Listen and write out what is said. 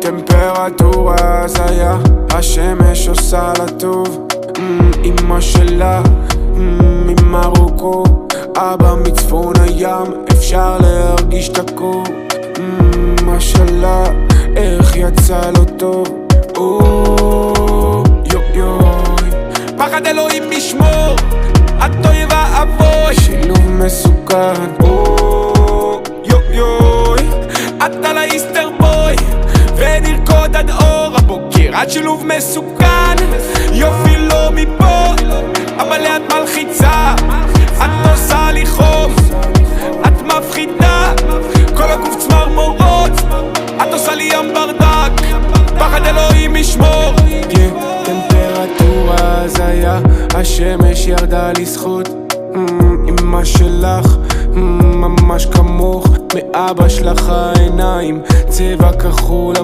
טמפרטורה הזיה, השמש עושה לה טוב. אמא שלה ממרוקו, אבא מצפון הים, אפשר להרגיש את הקור. משלה, איך יצא לו טוב. פחד אלוהים ישמור, את אויבה אבוי, שילוב מסוכן. את על האיסטר בוי, ונרקוד עד אור הבוקר, עד שילוב מסוכן. יופי לא מפה, אבל לאט מלחיצה, את עושה לי חום, את מפחידה, כל הגוף צמרמורות, את עושה לי ים ברדק, פחד אלוהים ישמור. טמפרטורה הזיה, השמש ירדה לזכות. אמא שלך ממש כמוך, מאבא שלך העיניים צבע כחול.